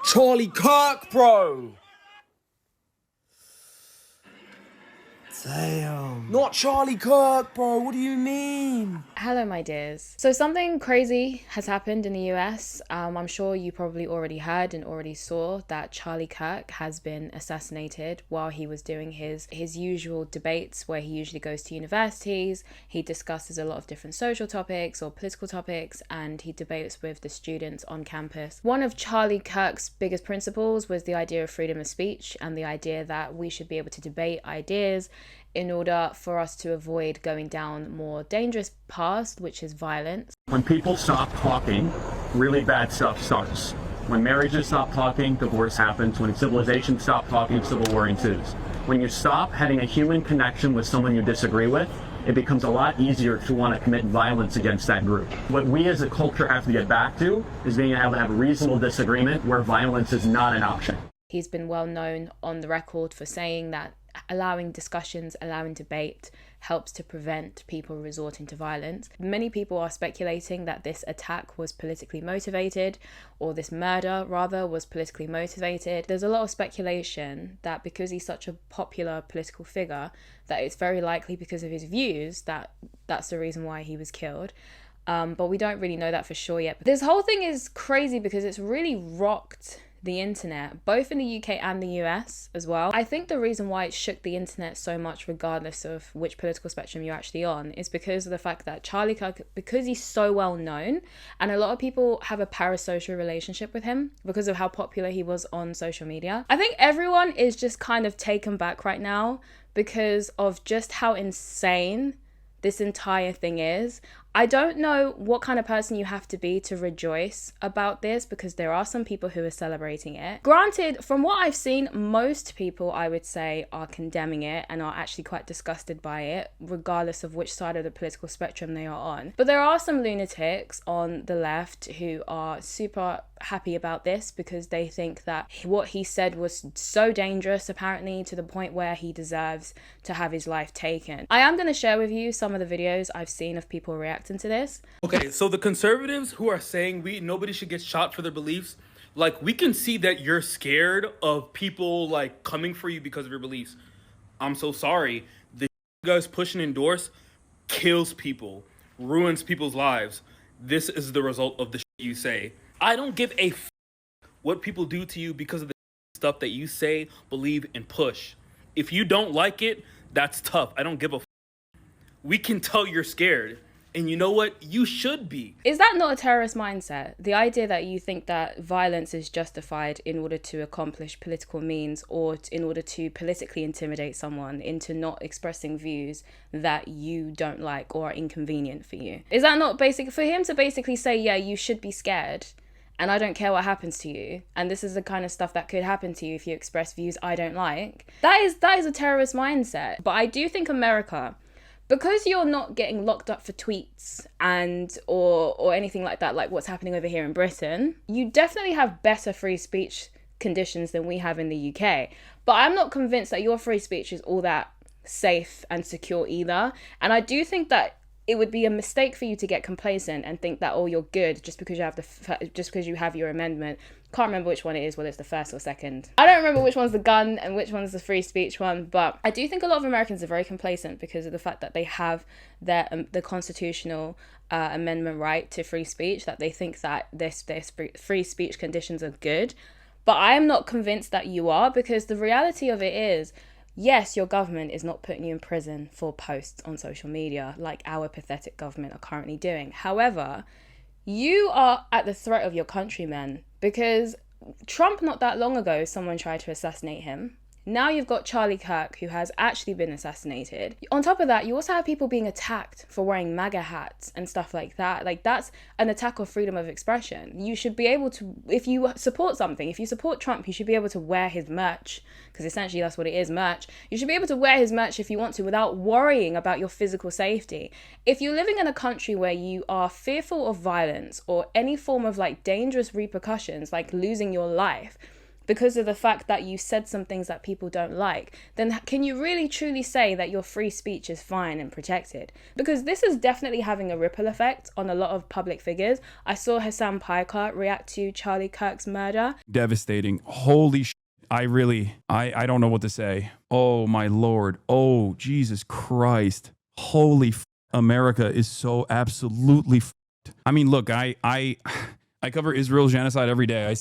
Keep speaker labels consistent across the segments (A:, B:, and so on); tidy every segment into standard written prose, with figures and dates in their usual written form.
A: Charlie Kirk, bro! Damn. Not Charlie Kirk, bro. What do you mean?
B: Hello, my dears. So something crazy has happened in the US. I'm sure you probably already heard and already saw that Charlie Kirk has been assassinated while he was doing his usual debates where he usually goes to universities. He discusses a lot of different social topics or political topics, and he debates with the students on campus. One of Charlie Kirk's biggest principles was the idea of freedom of speech and the idea that we should be able to debate ideas in order for us to avoid going down more dangerous paths, which is violence.
C: When people stop talking, really bad stuff starts. When marriages stop talking, divorce happens. When civilization stops talking, civil war ensues. When you stop having a human connection with someone you disagree with, it becomes a lot easier to want to commit violence against that group. What we as a culture have to get back to is being able to have a reasonable disagreement where violence is not an option.
B: He's been well known on the record for saying that allowing discussions, allowing debate helps to prevent people resorting to violence. Many people are speculating that this attack was politically motivated, or this murder rather was politically motivated. There's a lot of speculation that because he's such a popular political figure, that it's very likely because of his views that that's the reason why he was killed. But we don't really know that for sure yet. This whole thing is crazy because it's really rocked the internet, both in the UK and the US as well. I think the reason why it shook the internet so much, regardless of which political spectrum you're actually on, is because of the fact that Charlie Kirk, because he's so well known, and a lot of people have a parasocial relationship with him because of how popular he was on social media. I think everyone is just kind of taken back right now because of just how insane this entire thing is. I don't know what kind of person you have to be to rejoice about this, because there are some people who are celebrating it. Granted, from what I've seen, most people, I would say, are condemning it and are actually quite disgusted by it, regardless of which side of the political spectrum they are on. But there are some lunatics on the left who are super happy about this because they think that what he said was so dangerous, apparently, to the point where he deserves to have his life taken. I am going to share with you some of the videos I've seen of people reacting to this.
A: Okay, so the conservatives who are saying nobody should get shot for their beliefs, like, we can see that you're scared of people like coming for you because of your beliefs. I'm so sorry. The you guys push and endorse kills people, ruins people's lives. This is the result of the shit you say. I don't give a what people do to you because of the stuff that you say, believe, and push. If you don't like it, that's tough. I don't give a We can tell you're scared. And you know what? You should be.
B: Is that not a terrorist mindset? The idea that you think that violence is justified in order to accomplish political means, or in order to politically intimidate someone into not expressing views that you don't like or are inconvenient for you. Is that not basic for him to basically say, yeah, you should be scared, and I don't care what happens to you, and this is the kind of stuff that could happen to you if you express views I don't like? That is a terrorist mindset. But I do think America, because you're not getting locked up for tweets and or anything like that, like what's happening over here in Britain, you definitely have better free speech conditions than we have in the UK. But I'm not convinced that your free speech is all that safe and secure either. And I do think that it would be a mistake for you to get complacent and think that, oh, you're good just because you have your amendment. Can't remember which one it is, whether it's the first or second. I don't remember which one's the gun and which one's the free speech one, but I do think a lot of Americans are very complacent because of the fact that they have the constitutional amendment right to free speech, that they think that this free speech conditions are good. But I am not convinced that you are, because the reality of it is, yes, your government is not putting you in prison for posts on social media like our pathetic government are currently doing. However, you are at the threat of your countrymen, because Trump, not that long ago, someone tried to assassinate him. Now you've got Charlie Kirk, who has actually been assassinated. On top of that, you also have people being attacked for wearing MAGA hats and stuff like that. Like, that's an attack of freedom of expression. You should be able to, if you support something, if you support Trump, you should be able to wear his merch, because essentially that's what it is, merch. You should be able to wear his merch if you want to without worrying about your physical safety. If you're living in a country where you are fearful of violence or any form of like dangerous repercussions, like losing your life, because of the fact that you said some things that people don't like, then can you really truly say that your free speech is fine and protected? Because this is definitely having a ripple effect on a lot of public figures. I saw Hassan Piker react to Charlie Kirk's murder.
D: Devastating. Holy shit. I don't know what to say. Oh my Lord. Oh, Jesus Christ. Holy America is so absolutely I mean, look, I cover Israel's genocide every day. I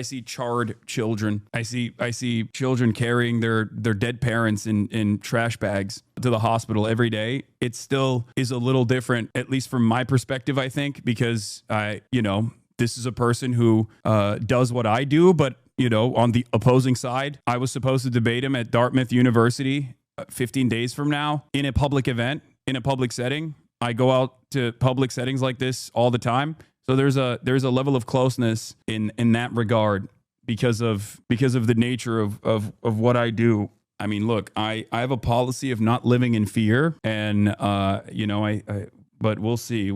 D: see charred children. I see children carrying their dead parents in trash bags to the hospital every day. It still is a little different, at least from my perspective, I think, because this is a person who does what I do, but on the opposing side, I was supposed to debate him at Dartmouth University 15 days from now in a public event, in a public setting. I go out to public settings like this all the time. So there's a level of closeness in that regard because of the nature of what I do. I mean, look, I have a policy of not living in fear, and but we'll see.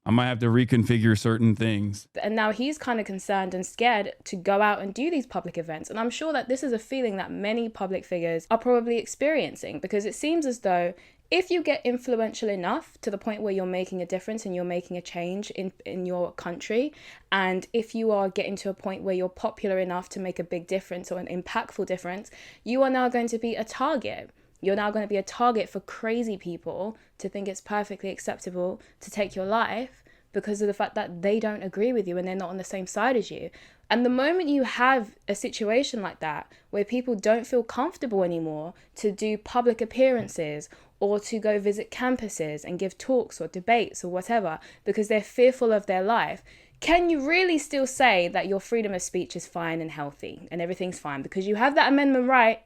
D: I might have to reconfigure certain things.
B: And now he's kind of concerned and scared to go out and do these public events. And I'm sure that this is a feeling that many public figures are probably experiencing, because it seems as though if you get influential enough to the point where you're making a difference and you're making a change in your country, and if you are getting to a point where you're popular enough to make a big difference or an impactful difference, you are now going to be a target. You're now going to be a target for crazy people to think it's perfectly acceptable to take your life because of the fact that they don't agree with you and they're not on the same side as you. And the moment you have a situation like that, where people don't feel comfortable anymore to do public appearances or to go visit campuses and give talks or debates or whatever, because they're fearful of their life, can you really still say that your freedom of speech is fine and healthy and everything's fine? Because you have that amendment right,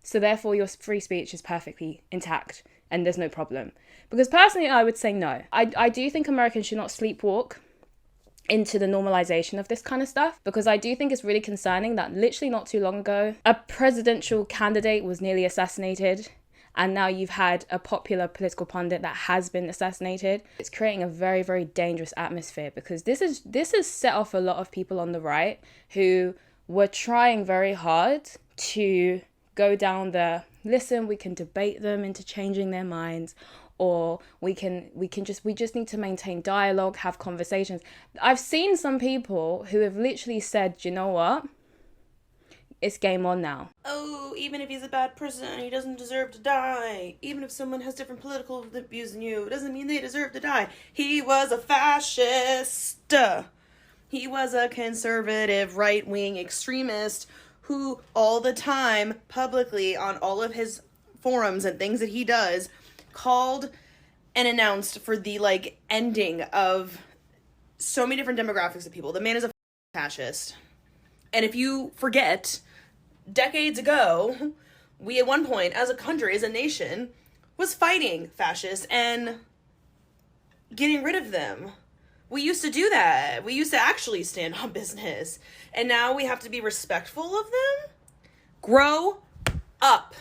B: so therefore your free speech is perfectly intact and there's no problem. Because personally, I would say no. I do think Americans should not sleepwalk into the normalization of this kind of stuff, because I do think it's really concerning that literally not too long ago, a presidential candidate was nearly assassinated, and now you've had a popular political pundit that has been assassinated. It's creating a very, very dangerous atmosphere, because this has set off a lot of people on the right who were trying very hard to go down the, listen, we can debate them into changing their minds, or we just need to maintain dialogue, have conversations. I've seen some people who have literally said, you know what? It's game on now.
E: Oh, even if he's a bad person, he doesn't deserve to die. Even if someone has different political views than you, it doesn't mean they deserve to die. He was a fascist. He was a conservative, right-wing extremist who all the time, publicly, on all of his forums and things that he does, called and announced for the, ending of so many different demographics of people. The man is a fascist. And if you forget, decades ago, we at one point, as a country, as a nation, was fighting fascists and getting rid of them. We used to do that. We used to actually stand on business. And now we have to be respectful of them? Grow up.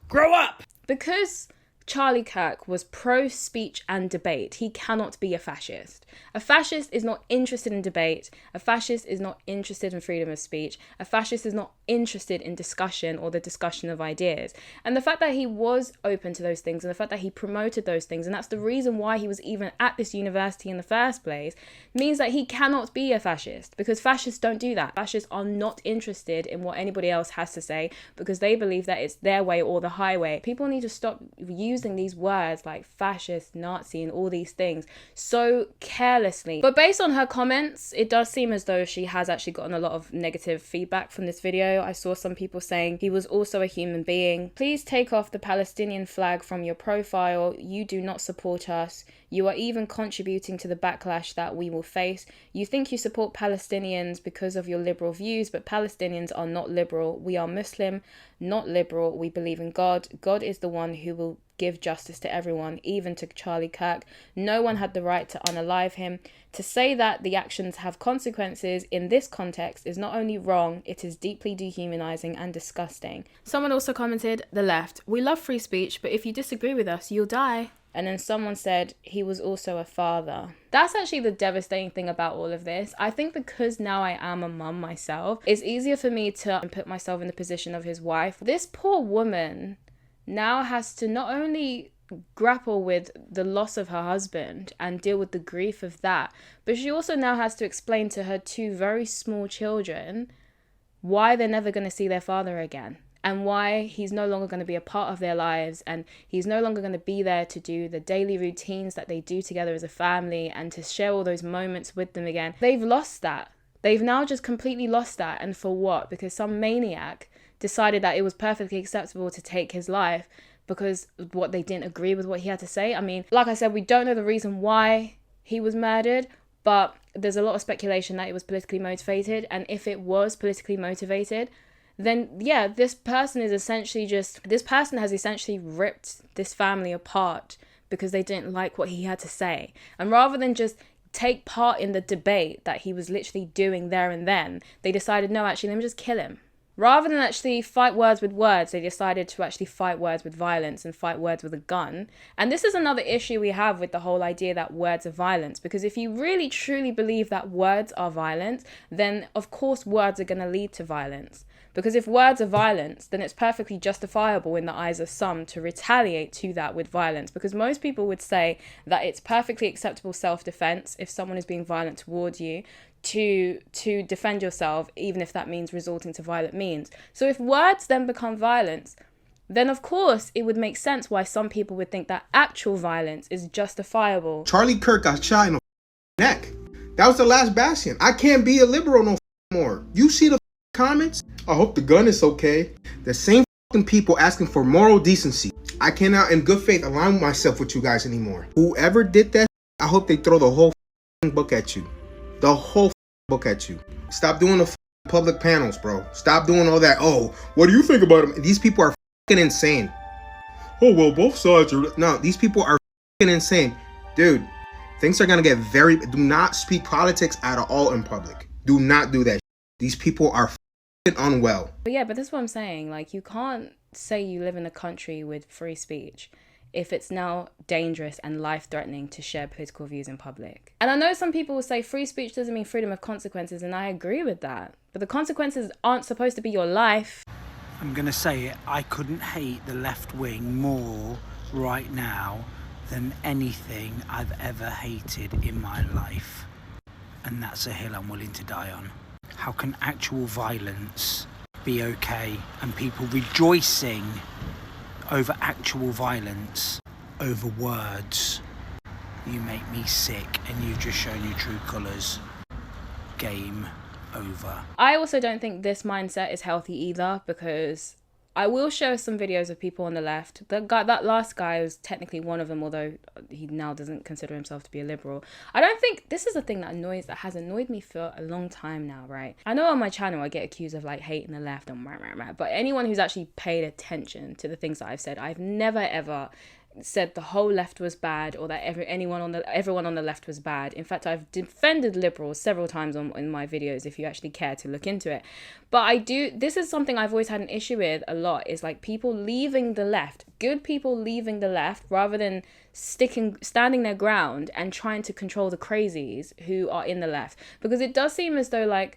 E: Grow up!
B: Because Charlie Kirk was pro-speech and debate, he cannot be a fascist. A fascist is not interested in debate. A fascist is not interested in freedom of speech. A fascist is not interested in discussion or the discussion of ideas. And the fact that he was open to those things, and the fact that he promoted those things, and that's the reason why he was even at this university in the first place, means that he cannot be a fascist, because fascists don't do that. Fascists are not interested in what anybody else has to say, because they believe that it's their way or the highway. People need to stop using these words like fascist, Nazi, and all these things so carelessly. But based on her comments, it does seem as though she has actually gotten a lot of negative feedback from this video. I saw some people saying he was also a human being. Please take off the Palestinian flag from your profile. You do not support us. You are even contributing to the backlash that we will face. You think you support Palestinians because of your liberal views, but Palestinians are not liberal. We are Muslim, not liberal. We believe in God. God is the one who will give justice to everyone, even to Charlie Kirk. No one had the right to unalive him. To say that the actions have consequences in this context is not only wrong, it is deeply dehumanizing and disgusting. Someone also commented, the left, we love free speech, but if you disagree with us, you'll die. And then someone said he was also a father. That's actually the devastating thing about all of this. I think because now I am a mum myself, it's easier for me to put myself in the position of his wife. This poor woman now has to not only grapple with the loss of her husband and deal with the grief of that, but she also now has to explain to her two very small children why they're never going to see their father again, and why he's no longer going to be a part of their lives, and he's no longer going to be there to do the daily routines that they do together as a family and to share all those moments with them again. They've lost that. They've now just completely lost that. And for what? Because some maniac decided that it was perfectly acceptable to take his life because what, they didn't agree with what he had to say. I mean, like I said, we don't know the reason why he was murdered, but there's a lot of speculation that it was politically motivated. And if it was politically motivated, then yeah, this person has essentially ripped this family apart because they didn't like what he had to say. And rather than just take part in the debate that he was literally doing there and then, they decided, no, actually, let me just kill him. Rather than actually fight words with words, they decided to actually fight words with violence and fight words with a gun. And this is another issue we have with the whole idea that words are violence. Because if you really truly believe that words are violence, then of course words are going to lead to violence. Because if words are violence, then it's perfectly justifiable in the eyes of some to retaliate to that with violence. Because most people would say that it's perfectly acceptable self-defense if someone is being violent towards you to defend yourself, even if that means resorting to violent means. So if words then become violence, then of course it would make sense why some people would think that actual violence is justifiable.
F: Charlie Kirk got shot in the neck. That was the last bastion. I can't be a liberal no more. You see the comments? I hope the gun is okay. The same people asking for moral decency. I cannot in good faith align myself with you guys anymore. Whoever did that, I hope they throw the whole book at you. The whole book at you. Stop doing the public panels, bro. Stop doing all that. Oh, what do you think about them? These people are insane. Oh, well, both sides are... No, these people are insane. Dude, things are going to get very... Do not speak politics at all in public. Do not do that. These people are unwell.
B: But yeah, but that's what I'm saying. Like, you can't say you live in a country with free speech if it's now dangerous and life-threatening to share political views in public. And I know some people will say free speech doesn't mean freedom of consequences, and I agree with that. But the consequences aren't supposed to be your life.
G: I'm going to say it, I couldn't hate the left wing more right now than anything I've ever hated in my life. And that's a hill I'm willing to die on. How can actual violence be okay and people rejoicing over actual violence, over words? You make me sick, and you've just shown your true colours. Game over.
B: I also don't think this mindset is healthy either, because I will show some videos of people on the left. That last guy was technically one of them, although he now doesn't consider himself to be a liberal. I don't think this is a thing that has annoyed me for a long time now, right? I know on my channel I get accused of like hating the left and but anyone who's actually paid attention to the things that I've said, I've never ever said the whole left was bad or that everyone on the left was bad. In fact, I've defended liberals several times in my videos if you actually care to look into it. But this is something I've always had an issue with a lot, is like people leaving the left, good people leaving the left rather than standing their ground and trying to control the crazies who are in the left. Because it does seem as though like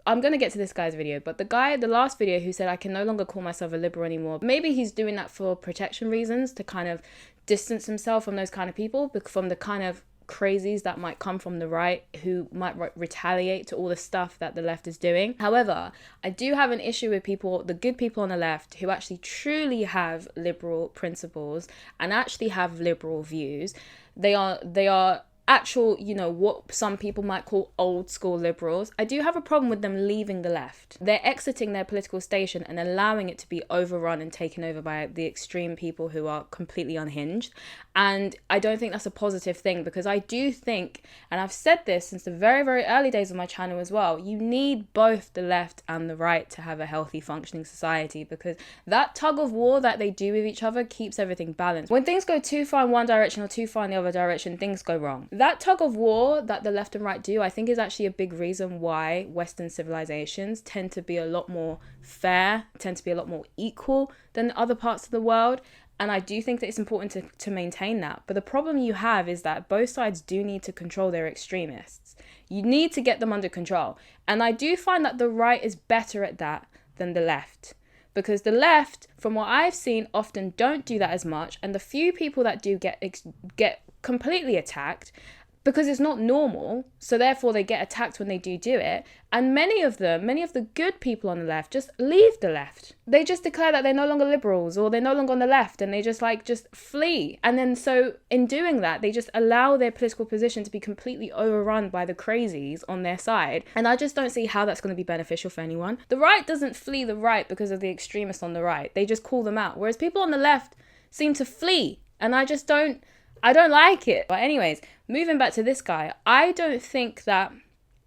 B: I'm going to get to this guy's video, but the last video who said I can no longer call myself a liberal anymore, maybe he's doing that for protection reasons, to kind of distance himself from those kind of people, from the kind of crazies that might come from the right who might retaliate to all the stuff that the left is doing. However, I do have an issue with the good people on the left who actually truly have liberal principles and actually have liberal views. They are actual, what some people might call old school liberals. I do have a problem with them leaving the left. They're exiting their political station and allowing it to be overrun and taken over by the extreme people who are completely unhinged. And I don't think that's a positive thing, because I do think, and I've said this since the very, very early days of my channel as well, you need both the left and the right to have a healthy functioning society, because that tug of war that they do with each other keeps everything balanced. When things go too far in one direction or too far in the other direction, things go wrong. That tug of war that the left and right do, I think, is actually a big reason why Western civilizations tend to be a lot more fair, tend to be a lot more equal than other parts of the world. And I do think that it's important to maintain that. But the problem you have is that both sides do need to control their extremists. You need to get them under control. And I do find that the right is better at that than the left. Because the left, from what I've seen, often don't do that as much. And the few people that do get completely attacked, because it's not normal, so therefore they get attacked when they do it. And many of the good people on the left just leave the left. They just declare that they're no longer liberals or they're no longer on the left, and they just flee. And then so in doing that, they just allow their political position to be completely overrun by the crazies on their side. And I just don't see how that's going to be beneficial for anyone. The right doesn't flee the right because of the extremists on the right. They just call them out. Whereas people on the left seem to flee. And I don't like it. But anyways, moving back to this guy, I don't think that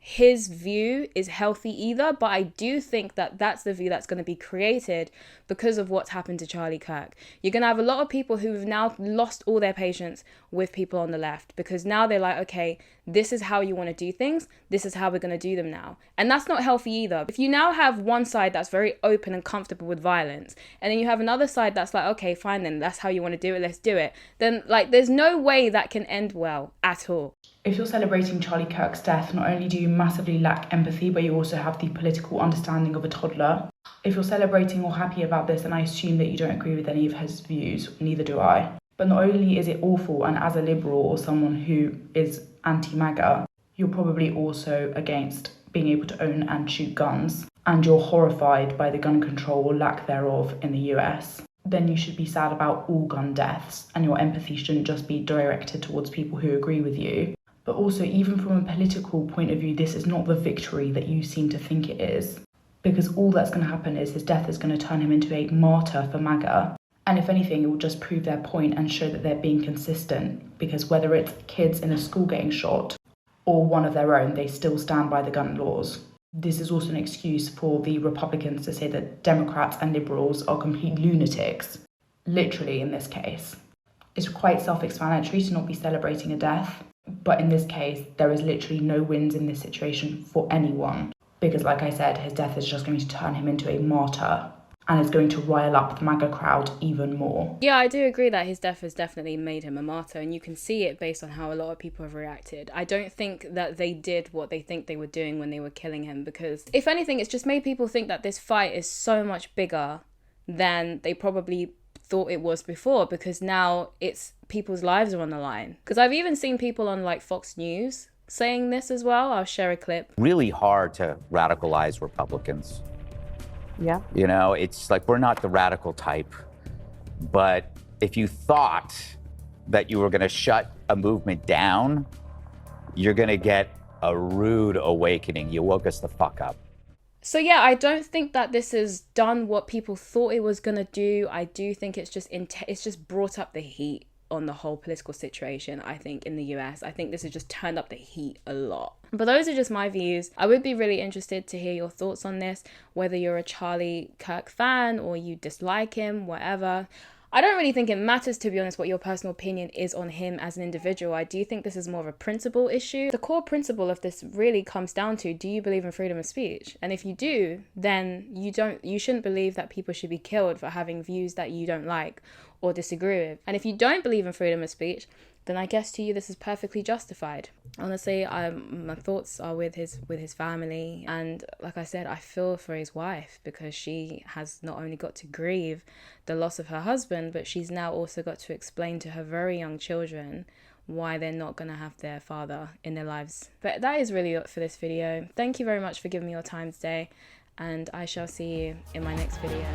B: his view is healthy either, but I do think that that's the view that's going to be created because of what's happened to Charlie Kirk. You're going to have a lot of people who have now lost all their patience with people on the left, because now they're like, okay, this is how you want to do things. This is how we're going to do them now. And that's not healthy either. If you now have one side that's very open and comfortable with violence, and then you have another side that's like, okay, fine, then that's how you want to do it, let's do it. Then there's no way that can end well at all.
H: If you're celebrating Charlie Kirk's death, not only do you massively lack empathy, but you also have the political understanding of a toddler. If you're celebrating or happy about this, then I assume that you don't agree with any of his views, neither do I. But not only is it awful, and as a liberal or someone who is anti-MAGA, you're probably also against being able to own and shoot guns, and you're horrified by the gun control or lack thereof in the US. Then you should be sad about all gun deaths, and your empathy shouldn't just be directed towards people who agree with you. But also, even from a political point of view, this is not the victory that you seem to think it is. Because all that's going to happen is his death is going to turn him into a martyr for MAGA. And if anything, it will just prove their point and show that they're being consistent. Because whether it's kids in a school getting shot or one of their own, they still stand by the gun laws. This is also an excuse for the Republicans to say that Democrats and liberals are complete lunatics. Literally, in this case. It's quite self-explanatory to not be celebrating a death. But in this case, there is literally no wins in this situation for anyone. Because like I said, his death is just going to turn him into a martyr and is going to rile up the MAGA crowd even more.
B: Yeah, I do agree that his death has definitely made him a martyr, and you can see it based on how a lot of people have reacted. I don't think that they did what they think they were doing when they were killing him, because if anything, it's just made people think that this fight is so much bigger than they probably thought it was before, because now it's people's lives are on the line. Because I've even seen people on Fox News saying this as well. I'll share a clip.
I: Really hard to radicalize Republicans.
J: Yeah.
I: You know, it's like we're not the radical type, but if you thought that you were going to shut a movement down, you're going to get a rude awakening. You woke us the fuck up.
B: So yeah, I don't think that this has done what people thought it was going to do. I do think it's just brought up the heat on the whole political situation, I think, in the US. I think this has just turned up the heat a lot. But those are just my views. I would be really interested to hear your thoughts on this, whether you're a Charlie Kirk fan or you dislike him, whatever. I don't really think it matters, to be honest, what your personal opinion is on him as an individual. I do think this is more of a principle issue. The core principle of this really comes down to, do you believe in freedom of speech? And if you do, then you shouldn't believe that people should be killed for having views that you don't like or disagree with. And if you don't believe in freedom of speech, then I guess to you this is perfectly justified. Honestly, my thoughts are with his family, and like I said, I feel for his wife, because she has not only got to grieve the loss of her husband, but she's now also got to explain to her very young children why they're not going to have their father in their lives. But that is really it for this video. Thank you very much for giving me your time today, and I shall see you in my next video.